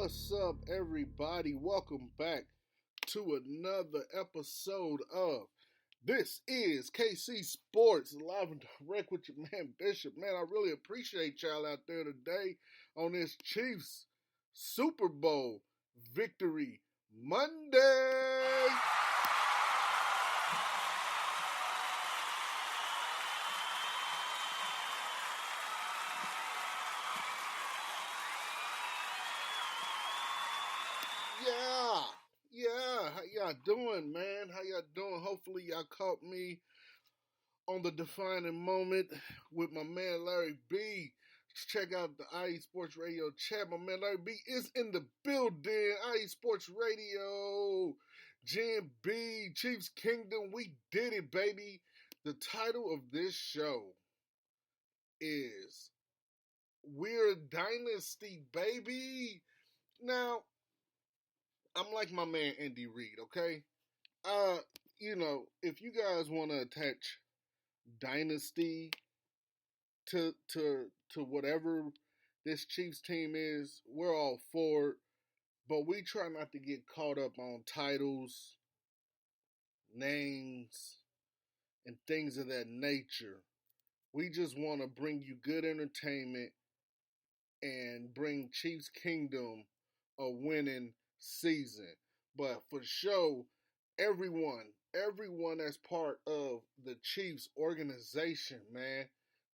What's up, everybody? Welcome back to another episode of This is KC Sports, live and direct with your man Bishop. Man, I really appreciate y'all out there today on this Chiefs Super Bowl victory Monday. Yeah, how y'all doing, man? How y'all doing? Hopefully y'all caught me on the defining moment with my man Larry B. Check out the IE Sports Radio chat. My man Larry B is in the building. IE Sports Radio, Gen B, Chiefs Kingdom. We did it, baby. The title of this show is We're Dynasty, baby. Now, I'm like my man Andy Reid, okay? If you guys want to attach Dynasty to whatever this Chiefs team is, we're all for it. But we try not to get caught up on titles, names, and things of that nature. We just want to bring you good entertainment and bring Chiefs Kingdom a winning season. But for sure, everyone that's part of the Chiefs organization, man,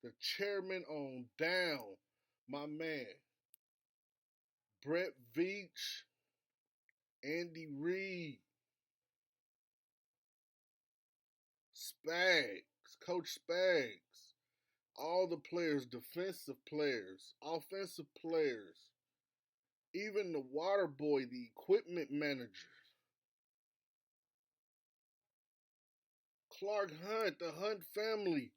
the chairman on down, my man, Brett Veach, Andy Reid, Spags, Coach Spags, all the players, defensive players, offensive players, even the water boy, the equipment manager, Clark Hunt, the Hunt family.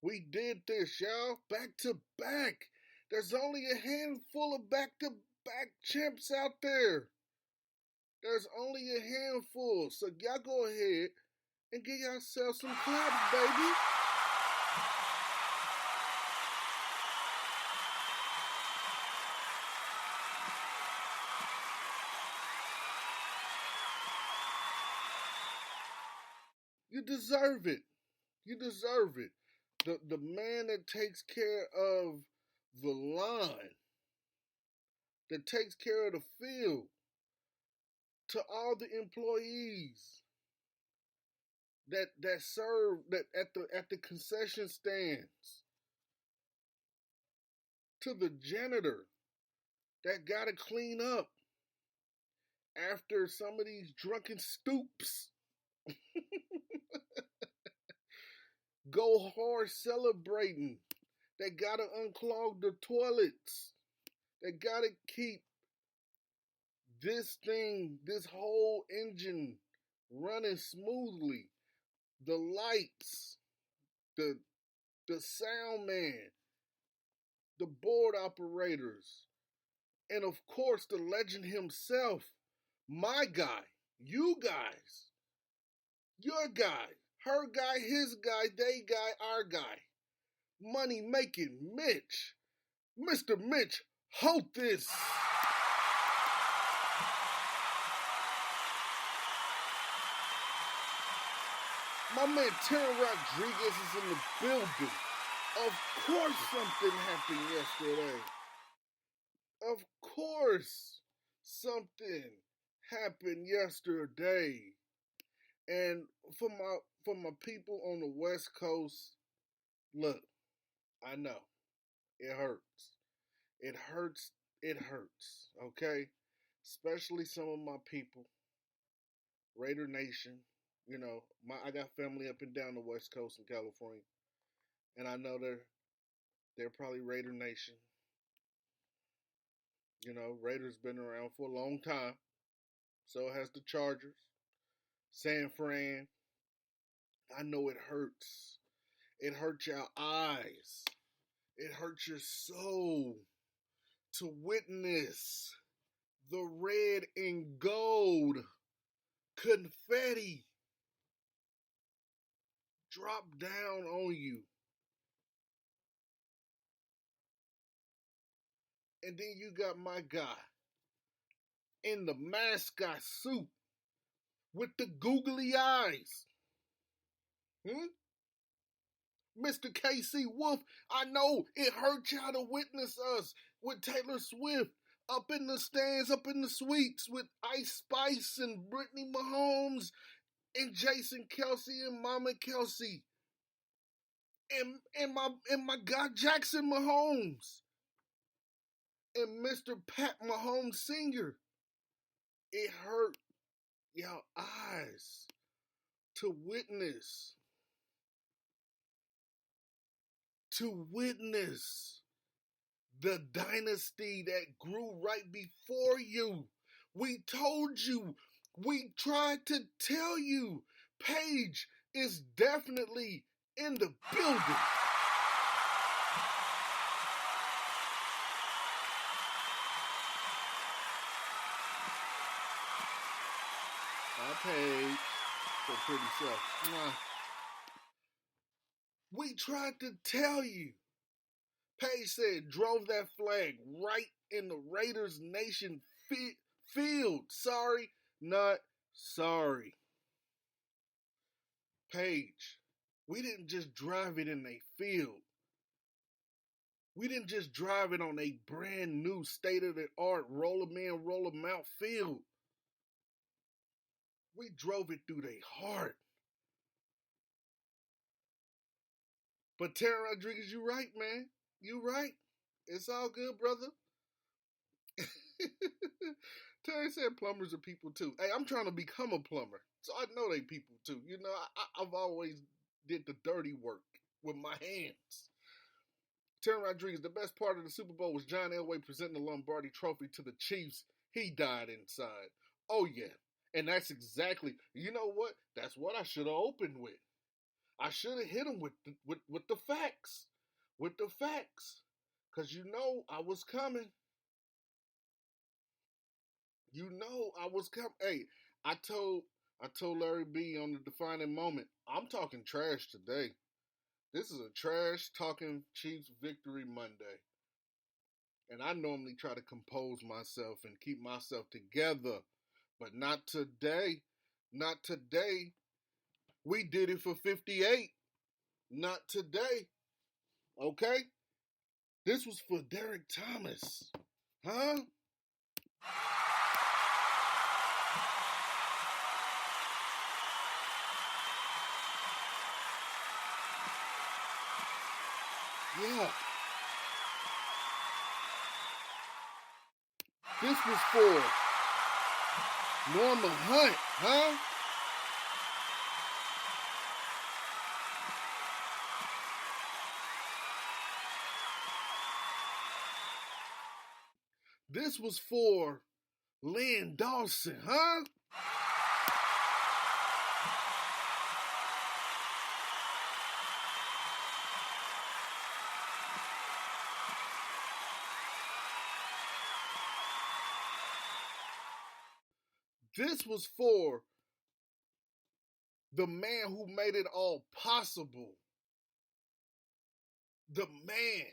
We did this, y'all, back to back. There's only a handful of back-to-back champs out there. There's only a handful. So y'all go ahead and give yourselves some claps, baby. You deserve it. You deserve it. The man that takes care of the line, that takes care of the field, to all the employees that serve that at the concession stands, to the janitor that gotta clean up after some of these drunken stoops go hard celebrating, that gotta unclog the toilets, that gotta keep this whole engine running smoothly, the lights, the sound man, the board operators, and of course the legend himself, my guy, you guys, your guy, her guy, his guy, they guy, our guy, money making Mitch, Mr. Mitch Holthus. My man Terry Rodriguez is in the building. Of course something happened yesterday. Of course something happened yesterday. And for my people on the West Coast, look, I know it hurts. It hurts. It hurts. Okay? Especially some of my people, Raider Nation. You know, I got family up and down the West Coast in California, and I know they're probably Raider Nation. You know, Raiders been around for a long time. So has the Chargers, San Fran. I know it hurts. It hurts your eyes. It hurts your soul to witness the red and gold confetti drop down on you. And then you got my guy, in the mascot suit with the googly eyes. Mr. KC Wolf, I know it hurt y'all to witness us with Taylor Swift up in the stands, up in the suites with Ice Spice and Brittany Mahomes and Jason Kelsey and Mama Kelsey and my guy Jackson Mahomes and Mr. Pat Mahomes Sr. It hurt y'all eyes to witness the dynasty that grew right before you. We told you, we tried to tell you, Paige is definitely in the building. Paige, so pretty self. We tried to tell you. Paige said drove that flag right in the Raiders Nation field. Sorry, not sorry. Paige, we didn't just drive it in a field. We didn't just drive it on a brand new state-of-the-art roll 'em in, roll 'em out field. We drove it through their heart. But Terry Rodriguez, you right, man. You right. It's all good, brother. Terry said plumbers are people too. Hey, I'm trying to become a plumber, so I know they people too. You know, I've always did the dirty work with my hands. Terry Rodriguez, the best part of the Super Bowl was John Elway presenting the Lombardi Trophy to the Chiefs. He died inside. Oh yeah, and that's exactly. You know what? That's what I should have opened with. I should have hit him with the facts. With the facts. Because you know I was coming. You know I was coming. Hey, I told Larry B on the defining moment, I'm talking trash today. This is a trash talking Chiefs victory Monday. And I normally try to compose myself and keep myself together. But not today. Not today. We did it for 58. Not today. Okay? This was for Derek Thomas. Huh? Yeah. This was for Norman Hunt, huh? This was for Lynn Dawson, huh? This was for the man who made it all possible. The man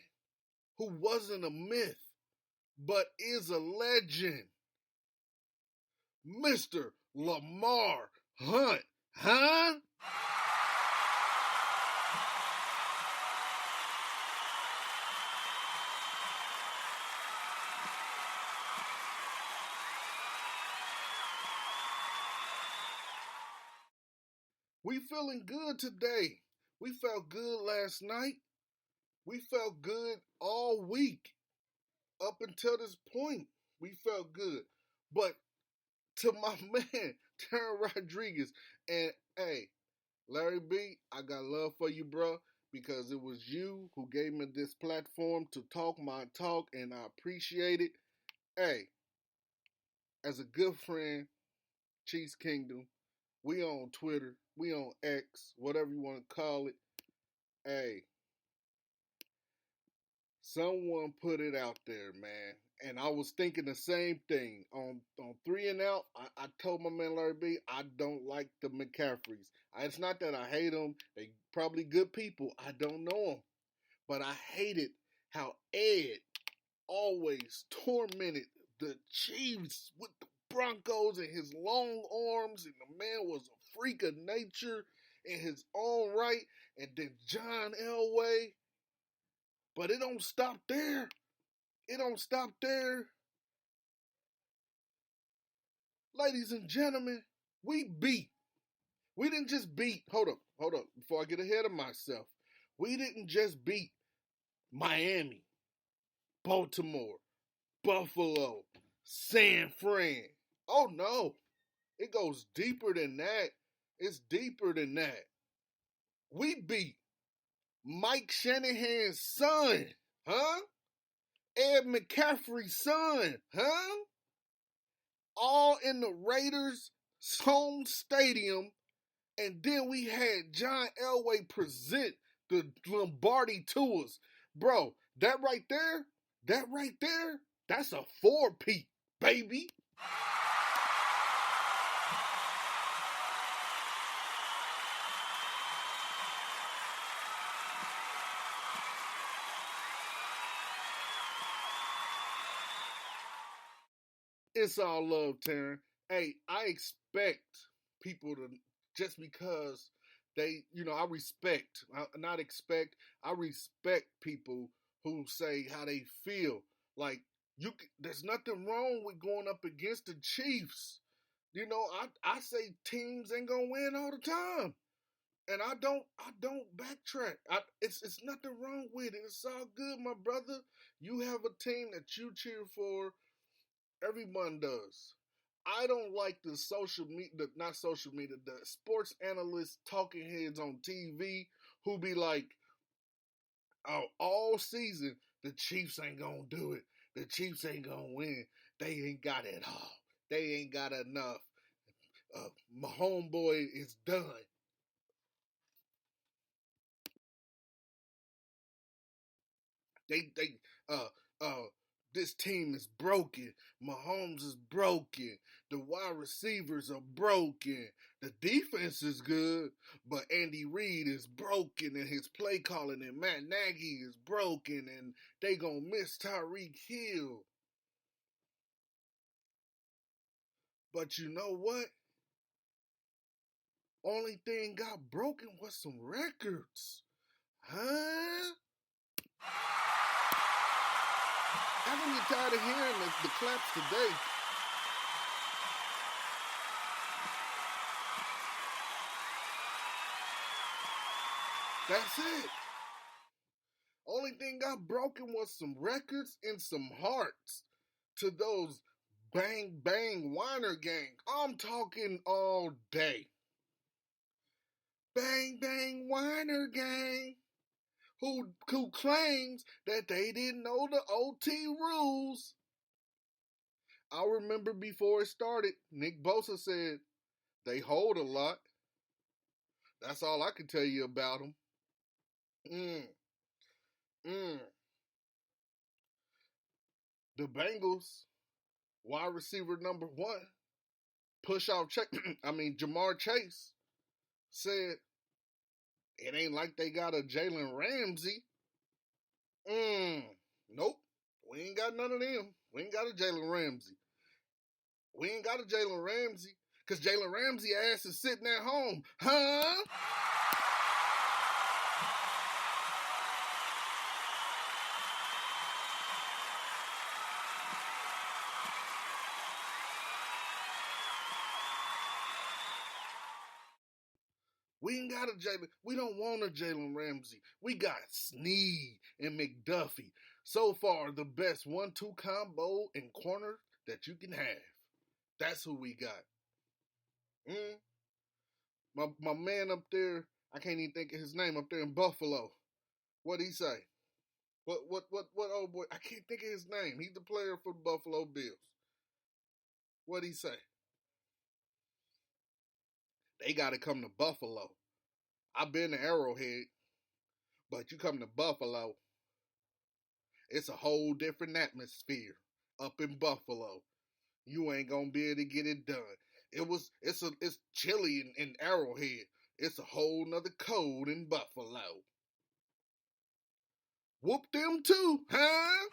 who wasn't a myth, but is a legend. Mr. Lamar Hunt, huh? We feeling good today. We felt good last night. We felt good all week. Up until this point, we felt good. But to my man, Terry Rodriguez, and hey, Larry B, I got love for you, bro, because it was you who gave me this platform to talk my talk, and I appreciate it. Hey, as a good friend, Chiefs Kingdom, we on Twitter, we on X, whatever you want to call it. Hey, someone put it out there, man. And I was thinking the same thing. On 3 and Out, I told my man Larry B, I don't like the McCaffreys. It's not that I hate them. They probably good people. I don't know them. But I hated how Ed always tormented the Chiefs with the Broncos and his long arms, and the man was a freak of nature in his own right. And then John Elway. But it don't stop there. It don't stop there. Ladies and gentlemen, we beat. We didn't just beat. Hold up. Before I get ahead of myself. We didn't just beat Miami, Baltimore, Buffalo, San Fran. Oh no. It goes deeper than that. It's deeper than that. We beat Mike Shanahan's son, huh? Ed McCaffrey's son, huh? All in the Raiders' home stadium. And then we had John Elway present the Lombardi to us. Bro, that right there, that's a 4-peat, baby. It's all love, Taryn. Hey, I expect people to, just because they, I respect, not expect, I respect people who say how they feel. Like, there's nothing wrong with going up against the Chiefs. I say teams ain't gonna win all the time. And I don't backtrack. It's nothing wrong with it. It's all good, my brother. You have a team that you cheer for. Everyone does. I don't like the social media, not social media, the sports analysts, talking heads on TV who be like, oh, all season, the Chiefs ain't gonna do it. The Chiefs ain't gonna win. They ain't got it all. They ain't got enough. My homeboy is done. They this team is broken. Mahomes is broken. The wide receivers are broken. The defense is good, but Andy Reid is broken, and his play calling, and Matt Nagy is broken, and they gonna miss Tyreek Hill. But you know what? Only thing got broken was some records. Huh? I don't get tired of hearing the claps today. That's it. Only thing got broken was some records and some hearts to those bang bang whiner gang. I'm talking all day. Bang bang whiner gang. Who claims that they didn't know the OT rules. I remember before it started, Nick Bosa said they hold a lot. That's all I can tell you about them. Mm, mm. The Bengals, wide receiver number 1, push off check. Jamar Chase said it ain't like they got a Jalen Ramsey. Nope. We ain't got none of them. We ain't got a Jalen Ramsey. We ain't got a Jalen Ramsey. Because Jalen Ramsey ass is sitting at home. Huh? We ain't got a Jalen. We don't want a Jalen Ramsey. We got Snead and McDuffie. So far, the best 1-2 combo in corner that you can have. That's who we got. My man up there, I can't even think of his name, up there in Buffalo. What'd he say? What old boy? I can't think of his name. He's the player for the Buffalo Bills. What'd he say? They got to come to Buffalo. I've been to Arrowhead, but you come to Buffalo, it's a whole different atmosphere up in Buffalo. You ain't gonna be able to get it done. It's chilly in Arrowhead. It's a whole nother cold in Buffalo. Whoop them too, huh?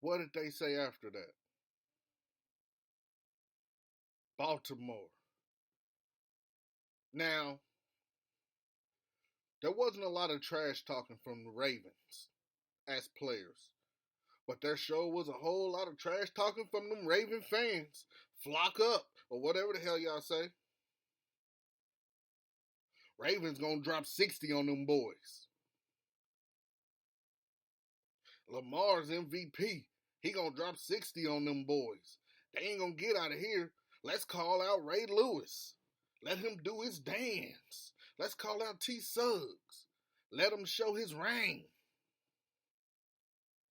What did they say after that? Baltimore. Now, there wasn't a lot of trash talking from the Ravens as players, but there sure was a whole lot of trash talking from them Raven fans. Flock up, or whatever the hell y'all say. Ravens gonna drop 60 on them boys. Lamar's MVP. He gonna drop 60 on them boys. They ain't gonna get out of here. Let's call out Ray Lewis. Let him do his dance. Let's call out T Suggs. Let him show his ring.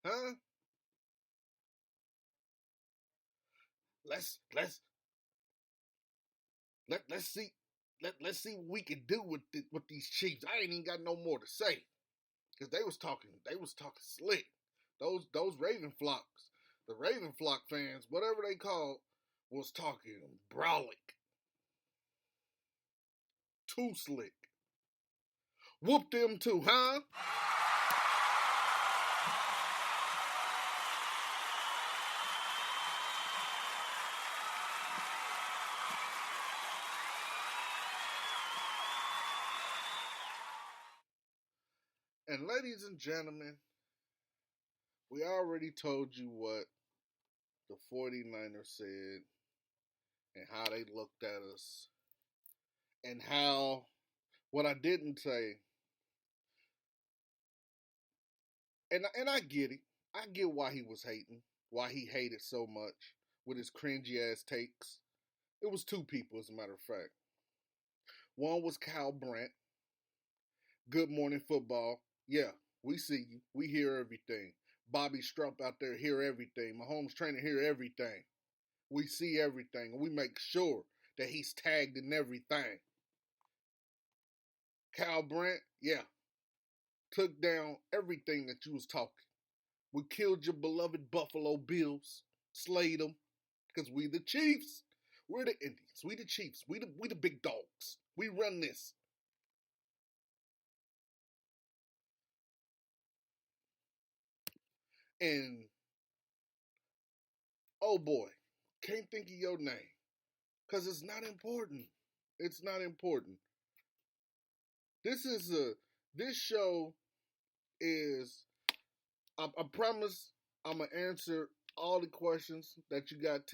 Huh? Let's see what we can do with these Chiefs. I ain't even got no more to say. Because they was talking slick. Those Raven flocks, the Raven flock fans, whatever they called, was talking brolic. Too slick. Whoop them too, huh? And ladies and gentlemen, we already told you what the 49ers said and how they looked at us and how what I didn't say, and I get it. I get why he was hating, why he hated so much with his cringy ass takes. It was two people, as a matter of fact. One was Kyle Brandt. Good Morning Football. Yeah, we see you. We hear everything. Bobby Strupp out there hear everything. Mahomes trainer hear everything. We see everything, and we make sure that he's tagged in everything. Kyle Brandt, yeah, took down everything that you was talking. We killed your beloved Buffalo Bills, slayed them, because we the Chiefs. We're the Indians. We the Chiefs. We the big dogs. We run this. And oh boy, can't think of your name. Because it's not important. It's not important. This show is, I promise I'm going to answer all the questions that you got.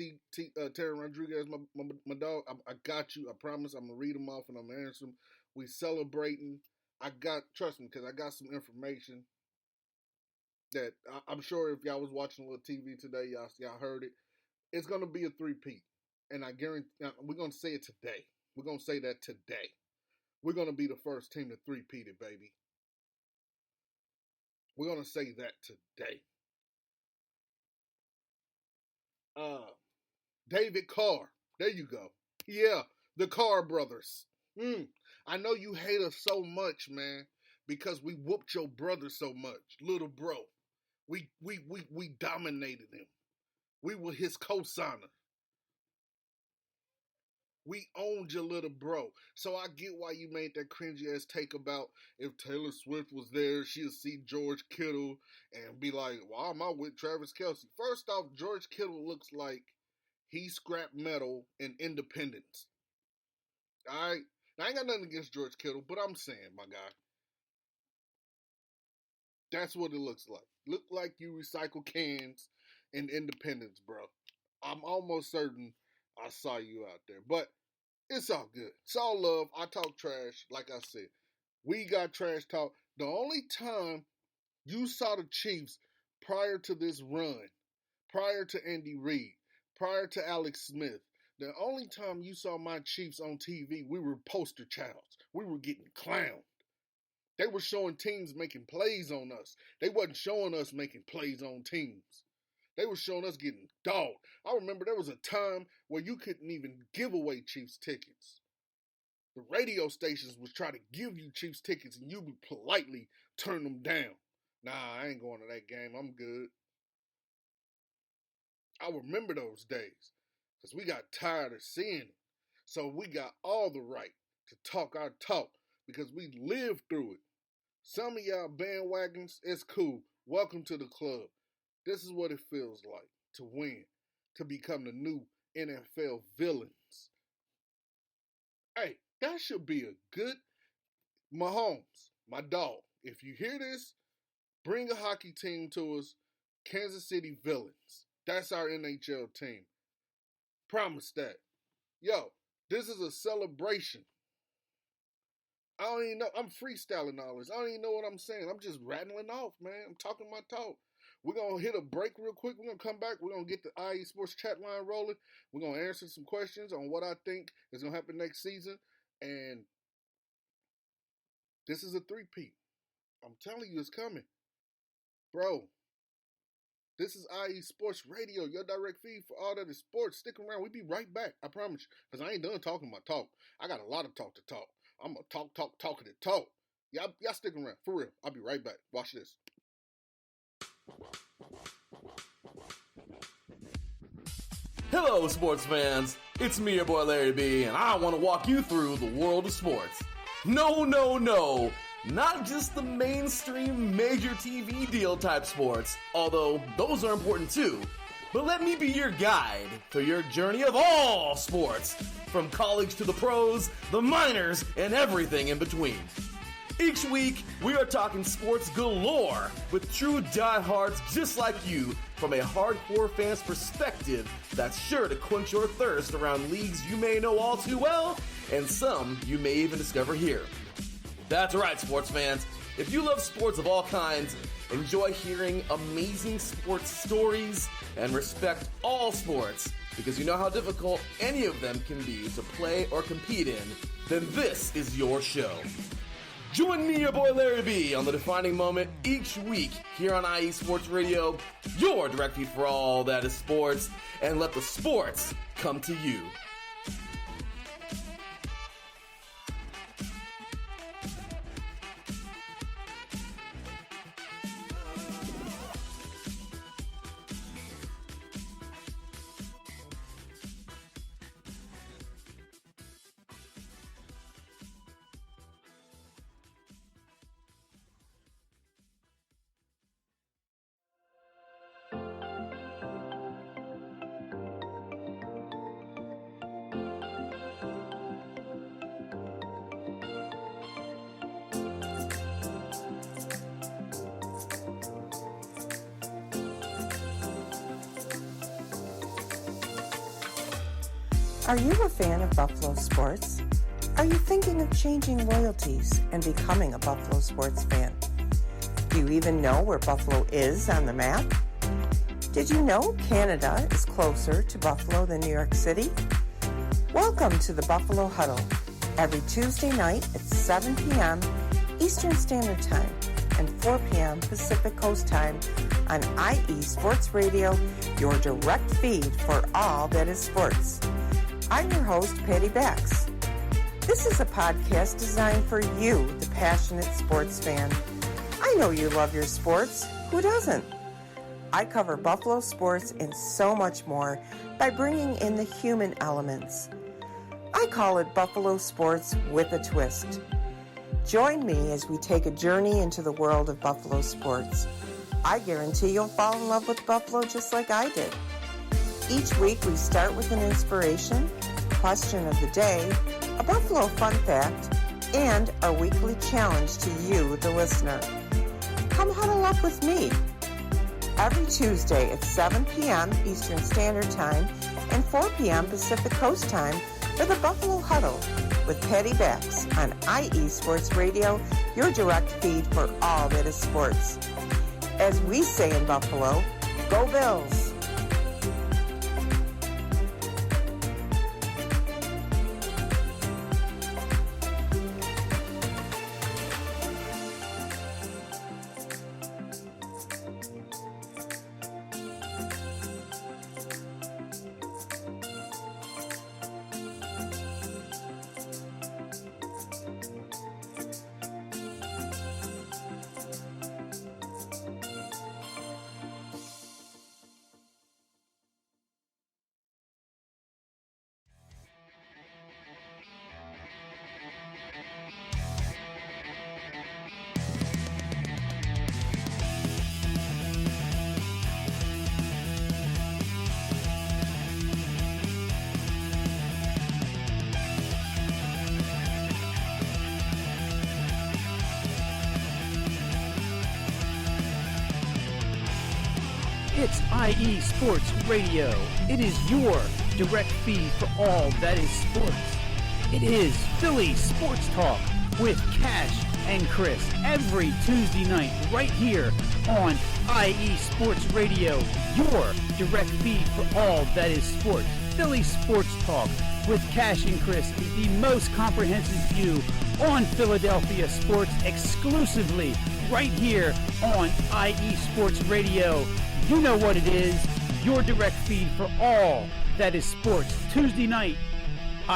Terry Rodriguez, my dog, I got you. I promise I'm going to read them off and I'm going to answer them. We celebrating. Trust me, because I got some information that I'm sure if y'all was watching a little TV today, y'all heard it. It's going to be a three-peat. And I guarantee, we're going to say it today. We're going to say that today. We're going to be the first team to three-peat it, baby. We're going to say that today. David Carr. There you go. Yeah, the Carr brothers. I know you hate us so much, man, because we whooped your brother so much, little bro. We dominated him. We were his co-signer. We owned your little bro. So I get why you made that cringy ass take about if Taylor Swift was there, she'll see George Kittle and be like, why am I with Travis Kelce? First off, George Kittle looks like he scrap metal in Independence. Alright? Now, I ain't got nothing against George Kittle, but I'm saying, my guy, that's what it looks like. Look like you recycle cans in Independence, bro. I'm almost certain I saw you out there. But it's all good. It's all love. I talk trash, like I said. We got trash talk. The only time you saw the Chiefs prior to this run, prior to Andy Reid, prior to Alex Smith, the only time you saw my Chiefs on TV, we were poster childs. We were getting clowned. They were showing teams making plays on us. They wasn't showing us making plays on teams. They were showing us getting dogged. I remember there was a time where you couldn't even give away Chiefs tickets. The radio stations was trying to give you Chiefs tickets and you would politely turn them down. Nah, I ain't going to that game. I'm good. I remember those days because we got tired of seeing it. So we got all the right to talk our talk because we lived through it. Some of y'all bandwagons, it's cool. Welcome to the club. This is what it feels like to win, to become the new NFL villains. Hey, that should be a good Mahomes, my dog. If you hear this, bring a hockey team to us. Kansas City Villains. That's our NHL team. Promise that. Yo, this is a celebration. I don't even know. I'm freestyling all this. I don't even know what I'm saying. I'm just rattling off, man. I'm talking my talk. We're going to hit a break real quick. We're going to come back. We're going to get the IE Sports chat line rolling. We're going to answer some questions on what I think is going to happen next season. And this is a three-peat. I'm telling you, it's coming. Bro, this is IE Sports Radio, your direct feed for all that is sports. Stick around. We'll be right back. I promise you. Because I ain't done talking my talk. I got a lot of talk to talk. I'm going to talking to talk. Y'all stick around. For real. I'll be right back. Watch this. Hello, sports fans. It's me, your boy Larry B, and I want to walk you through the world of sports. No. Not just the mainstream major TV deal type sports, although those are important too. But let me be your guide through your journey of all sports, from college to the pros, the minors, and everything in between. Each week, we are talking sports galore with true diehards just like you from a hardcore fan's perspective that's sure to quench your thirst around leagues you may know all too well and some you may even discover here. That's right, sports fans. If you love sports of all kinds, enjoy hearing amazing sports stories, and respect all sports because you know how difficult any of them can be to play or compete in, then this is your show. Join me, your boy Larry B, on the defining moment each week here on IE Sports Radio, your direct feed for all that is sports, and let the sports come to you. Are you a fan of Buffalo sports? Are you thinking of changing loyalties and becoming a Buffalo sports fan? Do you even know where Buffalo is on the map? Did you know Canada is closer to Buffalo than New York City? Welcome to the Buffalo Huddle, every Tuesday night at 7 p.m. Eastern Standard Time and 4 p.m. Pacific Coast Time on IE Sports Radio, your direct feed for all that is sports. I'm your host, Patty Bax. This is a podcast designed for you, the passionate sports fan. I know you love your sports. Who doesn't? I cover Buffalo sports and so much more by bringing in the human elements. I call it Buffalo Sports with a Twist. Join me as we take a journey into the world of Buffalo sports. I guarantee you'll fall in love with Buffalo just like I did. Each week we start with an inspiration, question of the day, a Buffalo fun fact, and our weekly challenge to you, the listener. Come huddle up with me every Tuesday at 7 p.m. Eastern Standard Time and 4 p.m. Pacific Coast Time for the Buffalo Huddle with Patty Bax on IE Sports Radio, your direct feed for all that is sports. As we say in Buffalo, go Bills! It's IE Sports Radio. It is your direct feed for all that is sports. It is Philly Sports Talk with Cash and Chris every Tuesday night right here on IE Sports Radio, your direct feed for all that is sports. Philly Sports Talk with Cash and Chris is the most comprehensive view on Philadelphia sports exclusively right here on IE Sports Radio. You know what it is, your direct feed for all that is sports. Tuesday night,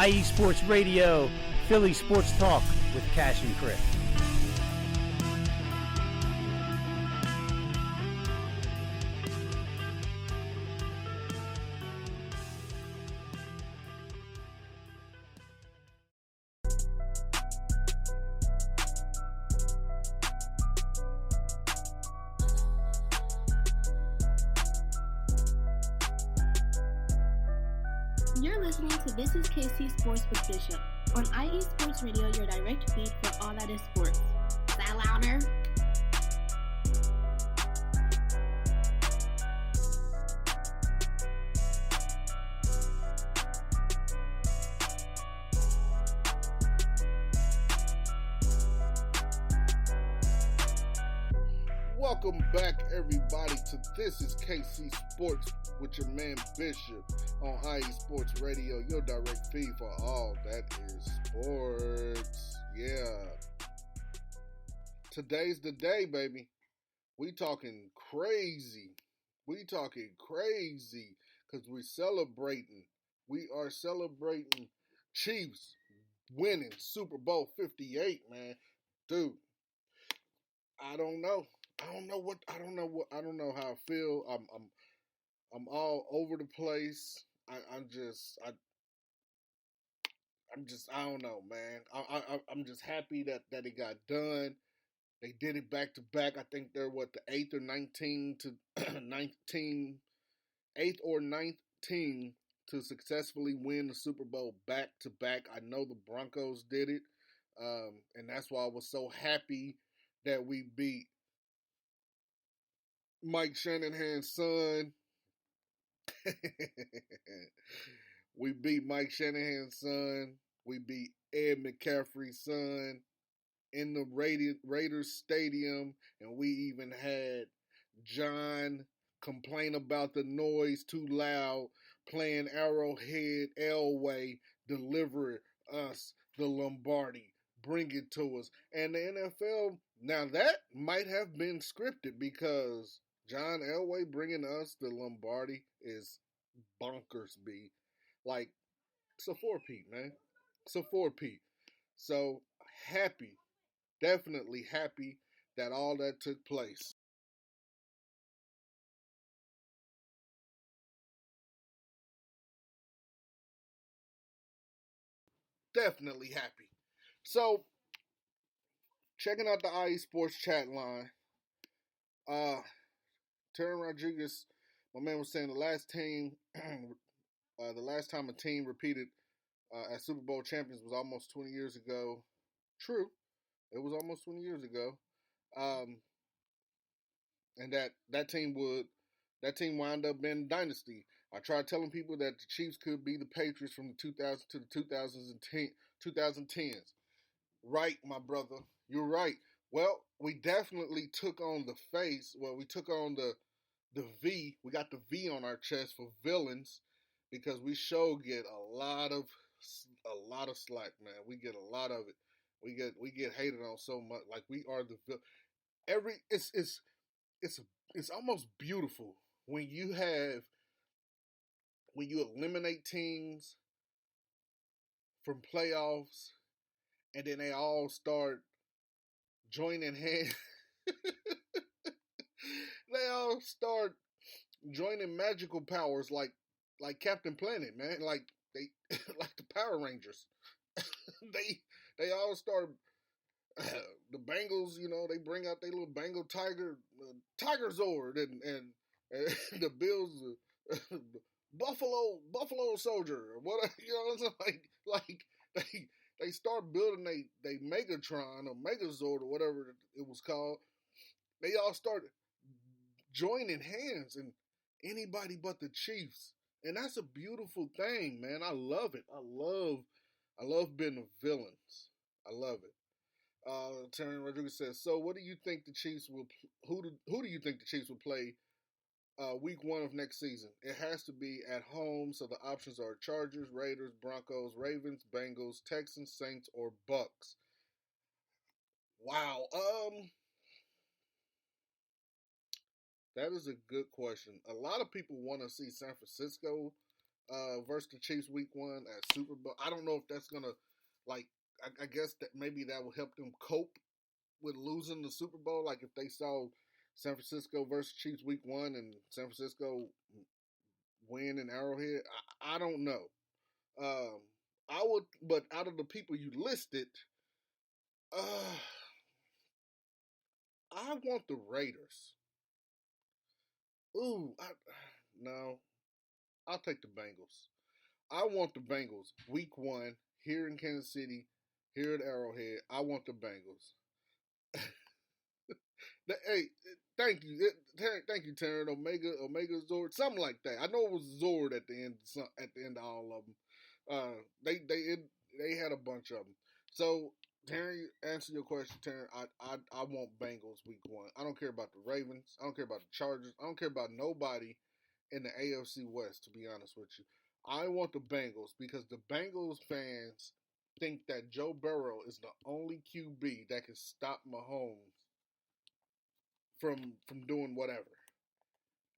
IE Sports Radio, Philly Sports Talk with Cash and Chris. You're listening to This is KC Sports with Bishop on IE Sports Radio, your direct feed for all that is sports. Is that louder? Welcome back, everybody, to This is KC Sports with your man Bishop on IE Sports Radio, your direct feed for all that is sports. Yeah. Today's the day, baby. We talking crazy. Because we're celebrating. We are celebrating Chiefs winning Super Bowl 58, man. Dude, I don't know how I feel. I'm all over the place. I don't know, man. I'm just happy that it got done. They did it back to back. I think they're the eighth or ninth team to successfully win the Super Bowl back to back. I know the Broncos did it, and that's why I was so happy that we beat Mike Shanahan's son. We beat Mike Shanahan's son. We beat Ed McCaffrey's son in the Raiders Stadium. And we even had John complain about the noise too loud, playing Arrowhead Elway, deliver us the Lombardi. Bring it to us. And the NFL, now that might have been scripted because John Elway bringing us the Lombardi is bonkers, B. Like, it's a four-peat, man. It's a four-peat. So, happy, definitely happy that all that took place. Definitely happy. So, checking out the IE Sports chat line, Terry Rodriguez, my man was saying the last time a team repeated as Super Bowl champions was almost 20 years ago. True, it was almost 20 years ago, and that team wound up being Dynasty. I tried telling people that the Chiefs could be the Patriots from the 2000s to the 2010s. Right, my brother, you're right. Well, we definitely took on the face. Well, we took on the V. We got the V on our chest for villains because we get a lot of slack, man. We get a lot of it. We get hated on so much. Like we are the it's almost beautiful when you eliminate teams from playoffs and then they all start joining hands. They all start joining magical powers like Captain Planet, man. Like they like the Power Rangers. they all start the Bengals, they bring out their little Bengal Tiger Zord and the Bills Buffalo Soldier or what, like they start building they Megatron or Megazord or whatever it was called. They all start joining hands and anybody but the Chiefs. And that's a beautiful thing, man. I love it. I love being the villains. I love it. Terry Rodriguez says, "So, what do you think the Chiefs will? Who do you think the Chiefs will play week 1 of next season? It has to be at home, so the options are Chargers, Raiders, Broncos, Ravens, Bengals, Texans, Saints, or Bucks." Wow. That is a good question. A lot of people want to see San Francisco versus the Chiefs week 1 at Super Bowl. I don't know if that's gonna like. I guess that maybe that will help them cope with losing the Super Bowl. Like if they saw San Francisco versus Chiefs week 1 and San Francisco win in Arrowhead. I don't know. I would, but out of the people you listed, I want the Raiders. No, I'll take the Bengals. I want the Bengals week 1 here in Kansas City, here at Arrowhead. I want the Bengals. Hey, thank you, Taryn. Omega Zord, something like that. I know it was Zord at the end of all of them. They had a bunch of them. So, Taryn, answer your question, Taryn. I want Bengals week 1. I don't care about the Ravens. I don't care about the Chargers. I don't care about nobody in the AFC West, to be honest with you. I want the Bengals because the Bengals fans think that Joe Burrow is the only QB that can stop Mahomes from doing whatever.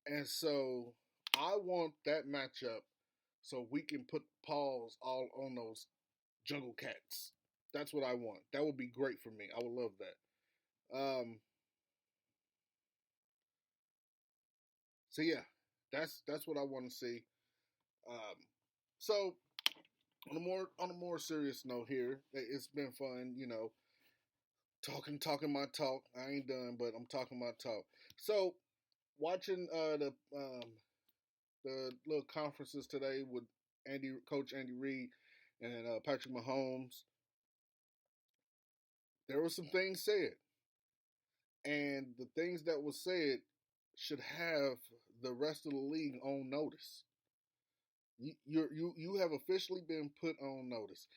And so I want that matchup so we can put paws all on those jungle cats. That's what I want. That would be great for me. I would love that. So yeah, that's what I want to see. So on a more serious note here, it's been fun, talking my talk. I ain't done, but I'm talking my talk. So watching the little conferences today with Coach Andy Reid and Patrick Mahomes, there were some things said, and the things that were said should have the rest of the league on notice. You have officially been put on notice.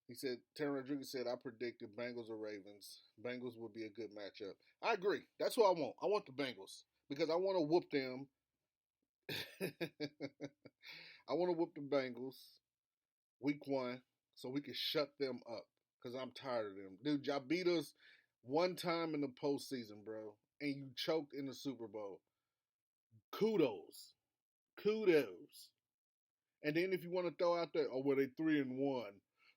He said, Terry Rodriguez said, I predicted Bengals or Ravens. Bengals would be a good matchup. I agree. That's what I want. I want the Bengals because I want to whoop them. I want to whoop the Bengals week 1 so we can shut them up because I'm tired of them. Dude, y'all beat us one time in the postseason, bro, and you choked in the Super Bowl. Kudos. And then if you want to throw out there, were they 3-1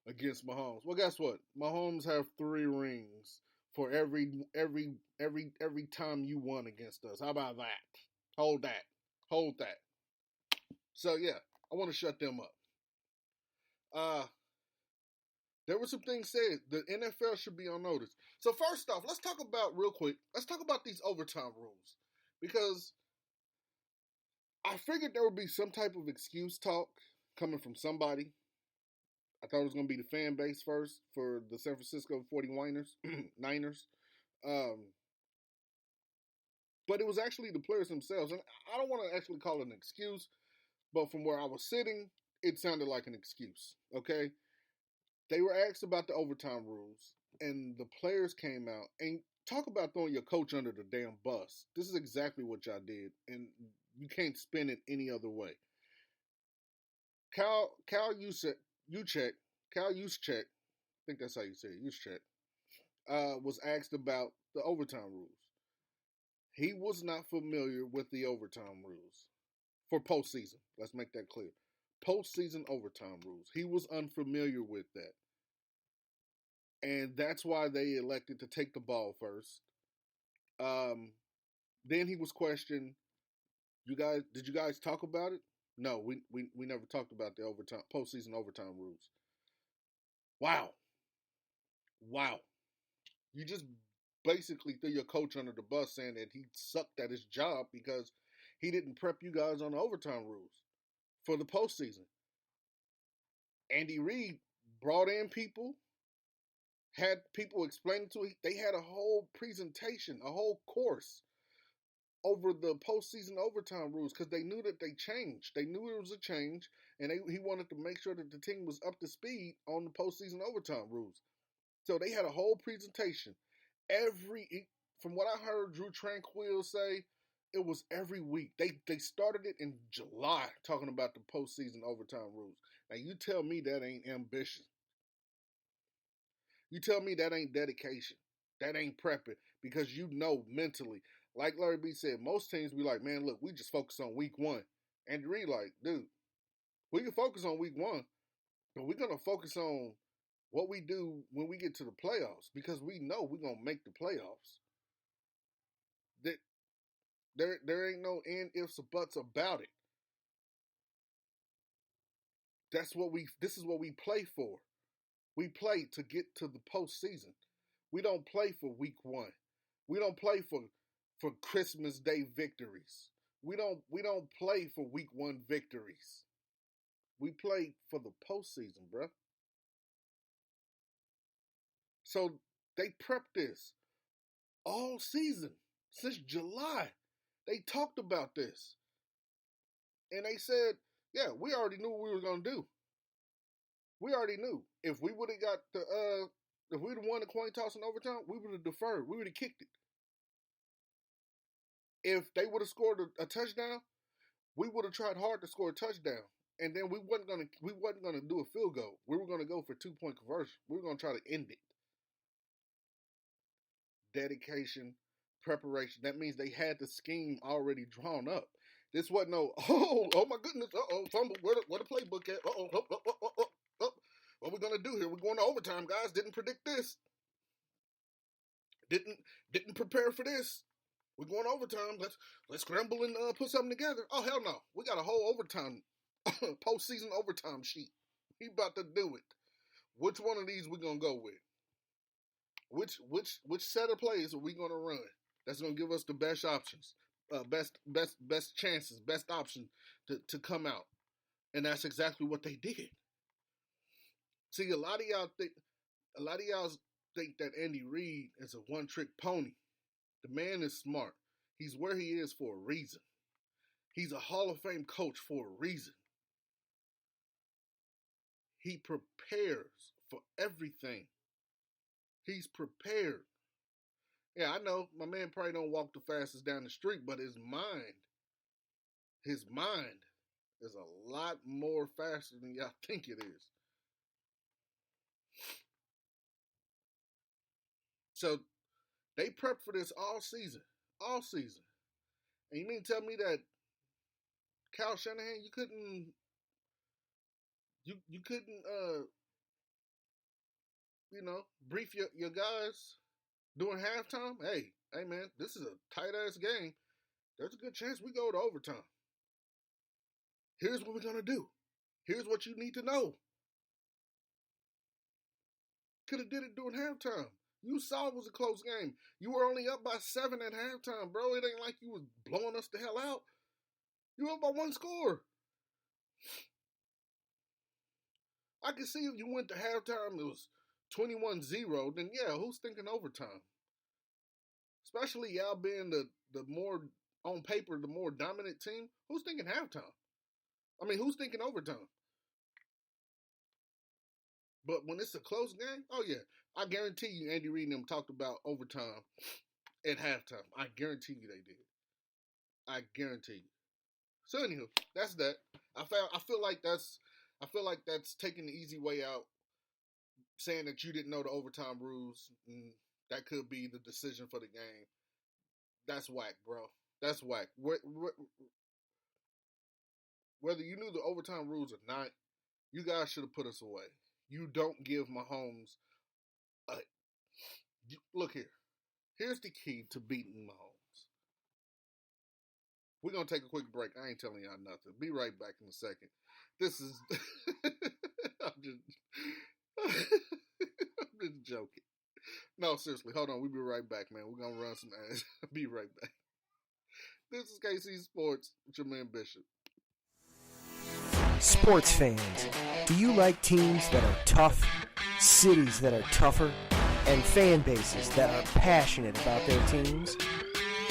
against Mahomes? Well, guess what? Mahomes have 3 rings for every time you won against us. How about that? Hold that. So yeah, I want to shut them up. There were some things said. The NFL should be on notice. So first off, let's talk about these overtime rules because I figured there would be some type of excuse talk coming from somebody. I thought it was going to be the fan base first for the San Francisco 49ers. Niners. But it was actually the players themselves. And I don't want to actually call it an excuse, but from where I was sitting, it sounded like an excuse. Okay? They were asked about the overtime rules, and the players came out and talk about throwing your coach under the damn bus. This is exactly what y'all did, and you can't spin it any other way. Kyle Juszczyk, I think that's how you say it, Juszczyk, was asked about the overtime rules. He was not familiar with the overtime rules for postseason. Let's make that clear. Postseason overtime rules. He was unfamiliar with that. And that's why they elected to take the ball first. Then he was questioned, did you guys talk about it? No, we never talked about the postseason overtime rules. Wow. You just basically threw your coach under the bus saying that he sucked at his job because he didn't prep you guys on the overtime rules for the postseason. Andy Reid brought in people, had people explaining to him. They had a whole presentation, a whole course over the postseason overtime rules because they knew that they changed. They knew it was a change, and he wanted to make sure that the team was up to speed on the postseason overtime rules. So they had a whole presentation. From what I heard Drew Tranquil say, it was every week. They started it in July talking about the postseason overtime rules. Now you tell me that ain't ambition. You tell me that ain't dedication. That ain't prepping because you know mentally. Like Larry B said, most teams be like, man, look, we just focus on week one. Andy Reid like, dude, we can focus on week one, but we're going to focus on what we do when we get to the playoffs because we know we're going to make the playoffs. There ain't no ifs or buts about it. This is what we play for. We play to get to the postseason. We don't play for week one. We don't play for Christmas Day victories. We don't play for week one victories. We play for the postseason, bruh. So they prepped this all season since July. They talked about this. And they said, yeah, we already knew what we were going to do. We already knew. If we would have got if we'd have won the coin toss in overtime, we would have deferred. We would have kicked it. If they would have scored a touchdown, we would have tried hard to score a touchdown. And then we wasn't gonna do a field goal. We were gonna go for 2-point conversion. We were gonna try to end it. Dedication, preparation. That means they had the scheme already drawn up. This wasn't oh my goodness, fumble. Where the playbook at? What we gonna do here? We're going to overtime, guys. Didn't predict this. Didn't prepare for this. We're going to overtime. Let's scramble and put something together. Oh hell no. We got a whole overtime postseason overtime sheet. We about to do it. Which one of these we gonna go with? Which set of plays are we gonna run? That's gonna give us the best options, best chances, best option to come out. And that's exactly what they did. See, a lot of y'all think that Andy Reid is a one-trick pony. The man is smart. He's where he is for a reason. He's a Hall of Fame coach for a reason. He prepares for everything. He's prepared. Yeah, I know my man probably don't walk the fastest down the street, but his mind is a lot more faster than y'all think it is. So they prepped for this all season. And you mean to tell me that Kyle Shanahan, you couldn't brief your guys during halftime? Hey man, this is a tight ass game. There's a good chance we go to overtime. Here's what we're gonna do. Here's what you need to know. Could have did it during halftime. You saw it was a close game. You were only up by 7 at halftime, bro. It ain't like you was blowing us the hell out. You were up by 1 score. I can see if you went to halftime, it was 21-0, then yeah, who's thinking overtime? Especially y'all being the more, on paper, the more dominant team. Who's thinking halftime? I mean, who's thinking overtime? But when it's a close game, oh yeah, I guarantee you Andy Reid and them talked about overtime at halftime. I guarantee you they did. I guarantee you. So anywho, that's that. I feel like that's taking the easy way out, saying that you didn't know the overtime rules, and that could be the decision for the game. That's whack, bro. That's whack. Whether you knew the overtime rules or not, you guys should have put us away. You don't give Mahomes look here. Here's the key to beating Mahomes. We're going to take a quick break. I ain't telling y'all nothing. Be right back in a second. This is... I'm just joking. No, seriously. Hold on. We'll be right back, man. We're going to run some ads. Be right back. This is KC Sports with your man Bishop. Sports fans, do you like teams that are tough, cities that are tougher, and fan bases that are passionate about their teams?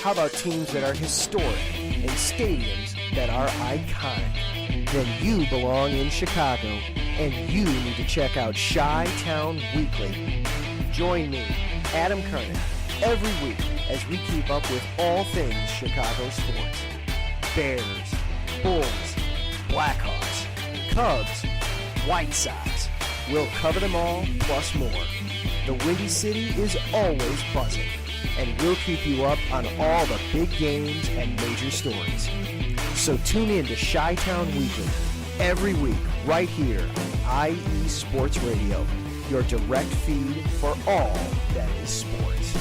How about teams that are historic and stadiums that are iconic? Then you belong in Chicago, and you need to check out Chi-Town Weekly. Join me, Adam Kernan, every week as we keep up with all things Chicago sports. Bears, Bulls, Blackhawks, Cubs, White Sox. We'll cover them all, plus more. The Windy City is always buzzing, and we'll keep you up on all the big games and major stories. So tune in to Chi-Town Weekly every week right here on IE Sports Radio, your direct feed for all that is sports.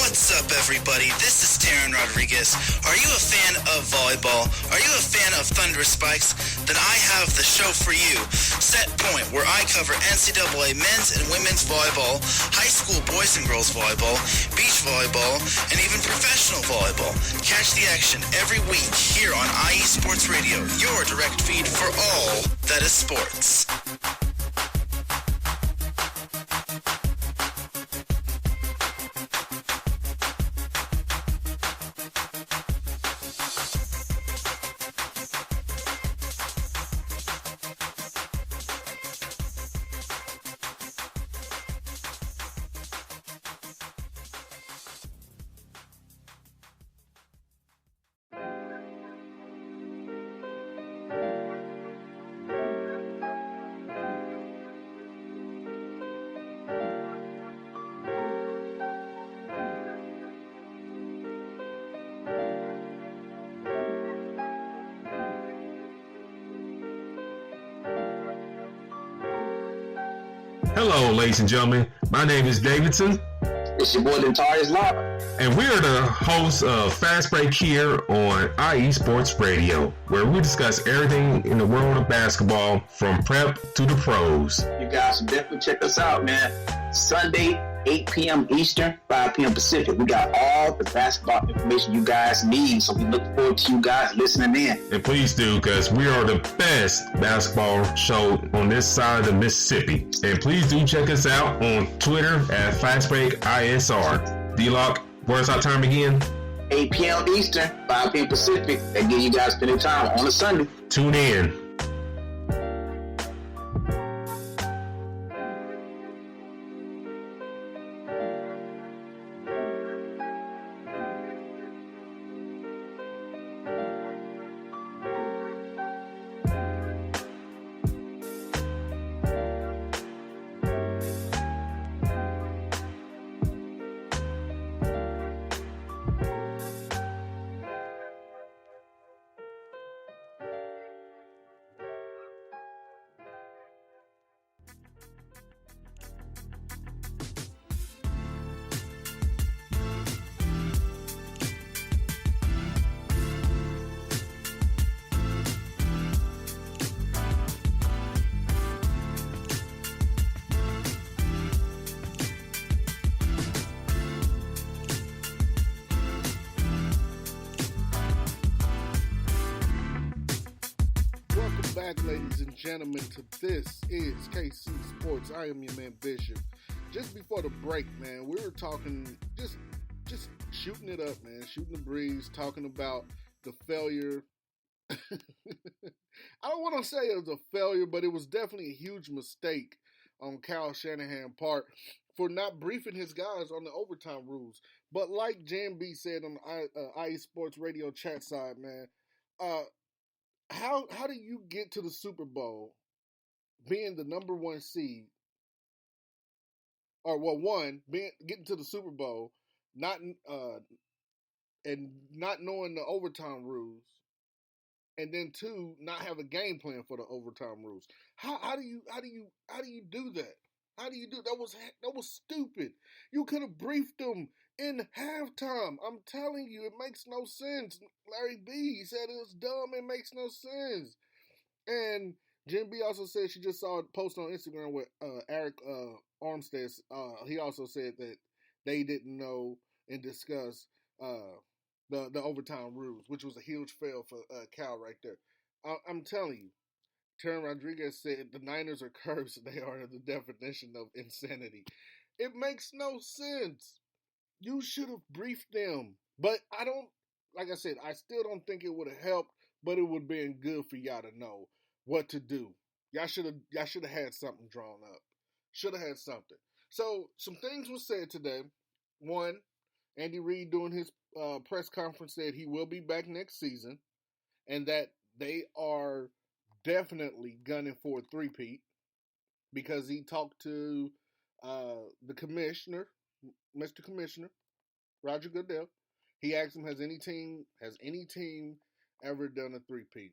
What's up, everybody? This is Darren Rodriguez. Are you a fan of volleyball? Are you a fan of Thunder Spikes? Then I have the show for you, Set Point, where I cover NCAA men's and women's volleyball, high school boys and girls volleyball, beach volleyball, and even professional volleyball. Catch the action every week here on IE Sports Radio, your direct feed for all that is sports. Hello, ladies and gentlemen. My name is Davidson. It's your boy Dantarius Live. And we are the hosts of Fast Break here on IE Sports Radio, where we discuss everything in the world of basketball from prep to the pros. You guys should definitely check us out, man. Sunday, 8 p.m. Eastern, 5 p.m. Pacific. We got all the basketball information you guys need, so we look forward to you guys listening in. And please do, because we are the best basketball show on this side of the Mississippi. And please do check us out on Twitter at FastBreakISR. D-Lock, where's our time again? 8 p.m. Eastern, 5 p.m. Pacific. That give you guys plenty of time on a Sunday. Tune in. back, ladies and gentlemen, to This is KC Sports. I am your man, Bishop. Just before the break, man, we were talking, just shooting it up, man, shooting the breeze, talking about the failure. I don't want to say it was a failure, but it was definitely a huge mistake on Kyle Shanahan's part for not briefing his guys on the overtime rules. But like Jan B said on the IE Sports Radio chat side, man, how do you get to the Super Bowl being the number one seed? Or, well, getting to the Super Bowl, not and not knowing the overtime rules, and then 2, not have a game plan for the overtime rules. How do you do that? How do you do that? Was stupid. You could have briefed them in halftime. I'm telling you, it makes no sense. Larry B said it was dumb. It makes no sense. And Jim B also said she just saw a post on Instagram with Eric Armstead. He also said that they didn't know and discuss the overtime rules, which was a huge fail for Cal right there. I'm telling you, Terran Rodriguez said the Niners are cursed. They are the definition of insanity. It makes no sense. You should have briefed them. But I don't, like I said, I still don't think it would have helped, but it would have been good for y'all to know what to do. Y'all should have had something drawn up. Should have had something. So some things were said today. One, Andy Reid doing his press conference said he will be back next season, and that they are definitely gunning for a three-peat because he talked to the commissioner, Mr. Commissioner, Roger Goodell. He asked him, has any team ever done a three-peat?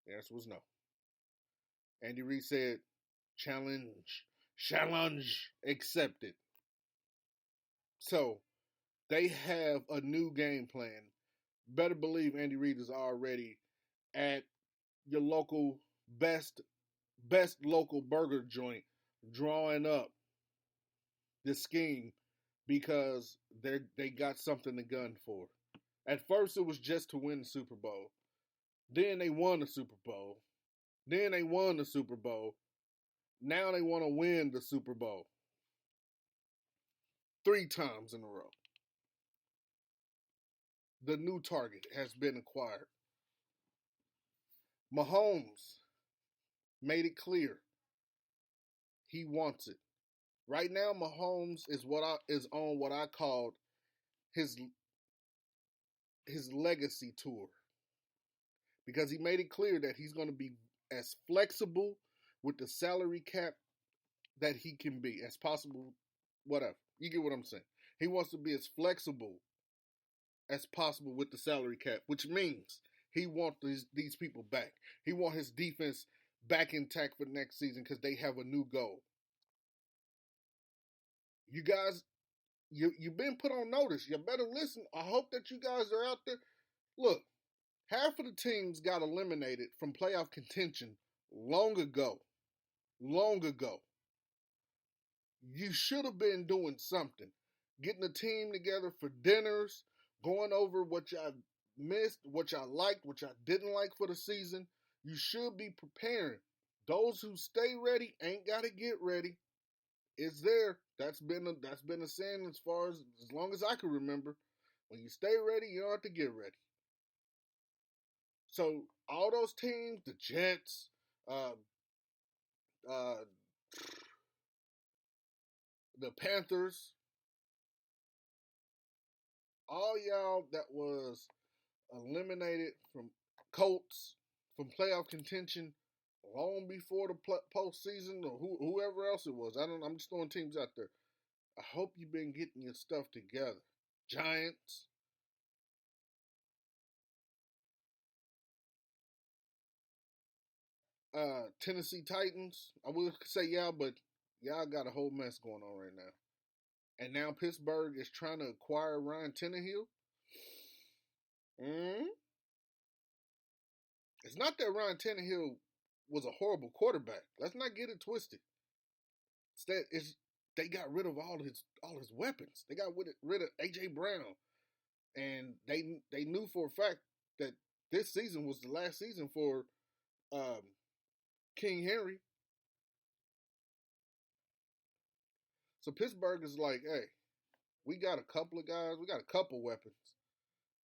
The answer was no. Andy Reid said, challenge accepted. So, they have a new game plan. Better believe Andy Reid is already at your local best local burger joint drawing up the scheme because they got something to gun for. At first it was just to win the Super Bowl. Then they won the Super Bowl. Then they won the Super Bowl. Now they want to win the Super Bowl. 3 times in a row. The new target has been acquired. Mahomes made it clear he wants it. Right now, Mahomes is on what I called his legacy tour, because he made it clear that he's going to be as flexible with the salary cap that he can be as possible. Whatever, you get what I'm saying. He wants to be as flexible as possible with the salary cap, which means he wants these people back. He wants his defense back intact for next season because they have a new goal. You guys, you've been put on notice. You better listen. I hope that you guys are out there. Look, half of the teams got eliminated from playoff contention long ago. Long ago. You should have been doing something. Getting a team together for dinners, going over what y'all missed, what y'all liked, what y'all didn't like for the season. You should be preparing. Those who stay ready ain't got to get ready. It's there. That's been a saying as long as I can remember. When you stay ready, you don't have to get ready. So all those teams, the Jets, the Panthers, all y'all that was eliminated from Colts from playoff contention long before the postseason, or whoever else it was. I'm just throwing teams out there. I hope you've been getting your stuff together. Giants. Tennessee Titans. I would say y'all, but y'all got a whole mess going on right now. And now Pittsburgh is trying to acquire Ryan Tannehill. It's not that Ryan Tannehill was a horrible quarterback. Let's not get it twisted. They got rid of all his weapons. They got rid of A.J. Brown. And they knew for a fact that this season was the last season for King Henry. So Pittsburgh is like, hey, we got a couple of guys. We got a couple weapons.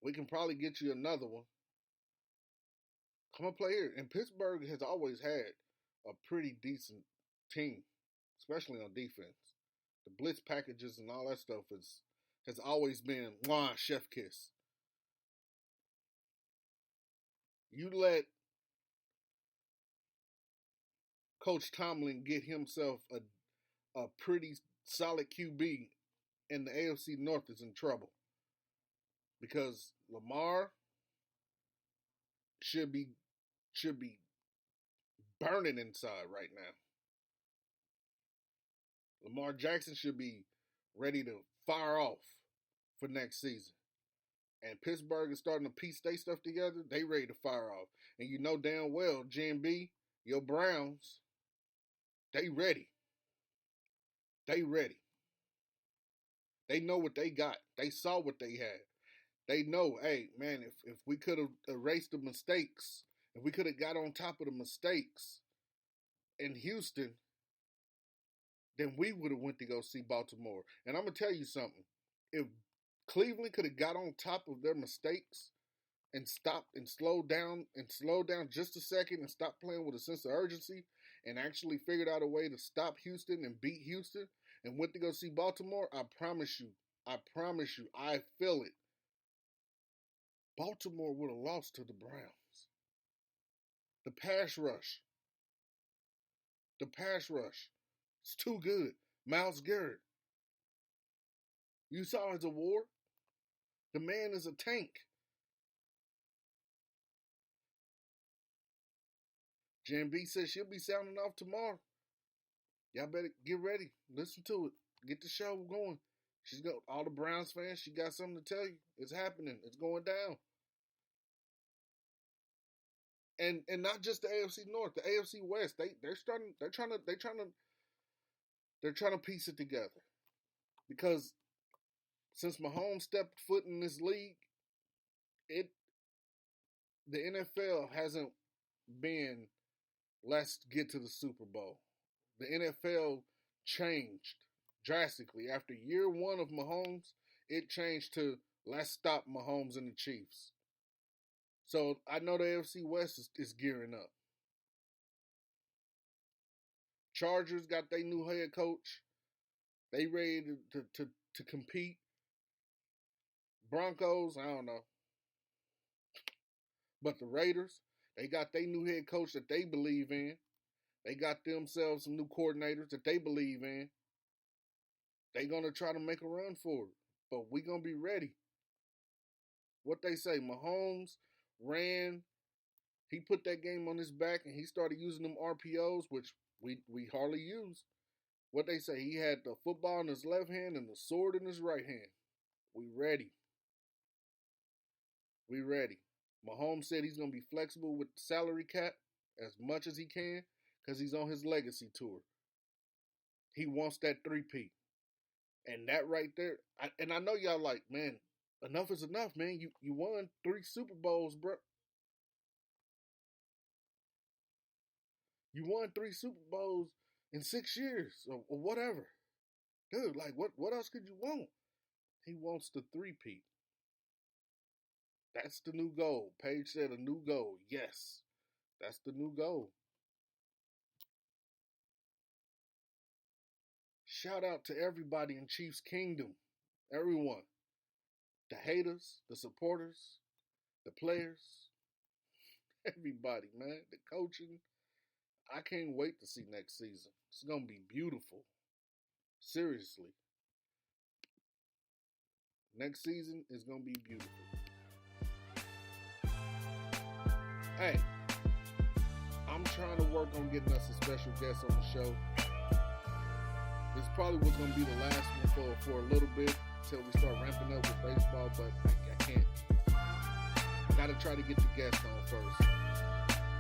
We can probably get you another one. Come and play here. And Pittsburgh has always had a pretty decent team, especially on defense. The blitz packages and all that stuff has always been chef kiss. You let Coach Tomlin get himself a pretty solid QB, and the AFC North is in trouble. because Lamar should be burning inside right now. Lamar Jackson should be ready to fire off for next season. And Pittsburgh is starting to piece their stuff together. They ready to fire off. And you know damn well, GMB, your Browns, they ready. They ready. They know what they got. They saw what they had. They know, hey, man, if we could have erased the mistakes, if we could have got on top of the mistakes in Houston, then we would have went to go see Baltimore. And I'm going to tell you something. If Cleveland could have got on top of their mistakes and stopped and slowed down just a second and stopped playing with a sense of urgency and actually figured out a way to stop Houston and beat Houston and went to go see Baltimore, I promise you, I feel it. Baltimore would have lost to the Browns. The pass rush. It's too good. Myles Garrett. You saw his award. The man is a tank. Jan B says she'll be sounding off tomorrow. Y'all better get ready. Listen to it. Get the show going. She's got all the Browns fans. She got something to tell you. It's happening. It's going down. And not just the AFC North, the AFC West. They're trying to piece it together. Because since Mahomes stepped foot in this league, the NFL hasn't been, let's get to the Super Bowl. The NFL changed drastically. After year one of Mahomes, it changed to, let's stop Mahomes and the Chiefs. So I know the AFC West is gearing up. Chargers got their new head coach. They ready to compete. Broncos, I don't know. But the Raiders, they got their new head coach that they believe in. They got themselves some new coordinators that they believe in. They going to try to make a run for it. But we going to be ready. What they say, Mahomes ran, he put that game on his back and he started using them RPOs, which we hardly use. What they say, he had the football in his left hand and the sword in his right hand. We ready. We ready. Mahomes said he's going to be flexible with the salary cap as much as he can because he's on his legacy tour. He wants that 3-peat. And that right there, I know y'all like, man, enough is enough, man. You won 3 Super Bowls, bro. You won 3 Super Bowls in 6 years or whatever. Dude, like, what else could you want? He wants the 3-peat. That's the new goal. Paige said a new goal. Yes, that's the new goal. Shout out to everybody in Chiefs Kingdom. Everyone. The haters, the supporters, the players, everybody, man. The coaching. I can't wait to see next season. It's going to be beautiful. Seriously. Next season is going to be beautiful. Hey, I'm trying to work on getting us a special guest on the show. This probably was going to be the last one for a little bit until we start ramping up with baseball, but I can't. I got to try to get the guest on first.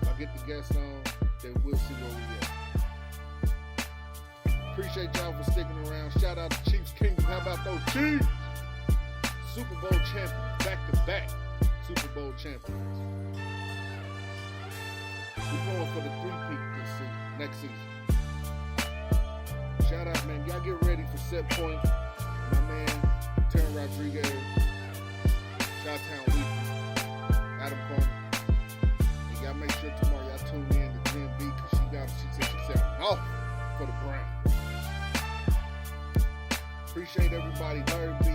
If I get the guest on, then we'll see where we at. Appreciate y'all for sticking around. Shout out to Chiefs Kingdom. How about those Chiefs? Super Bowl champions, back-to-back Super Bowl champions. We're going for the 3-peat this season, next season. Shout out, man. Y'all get ready for Set Point. My man, Terran Rodriguez. Chi-Town Weekly. Adam Corner. And y'all make sure tomorrow y'all tune in to Jen B because she said she's out off for the brand. Appreciate everybody. Larry B.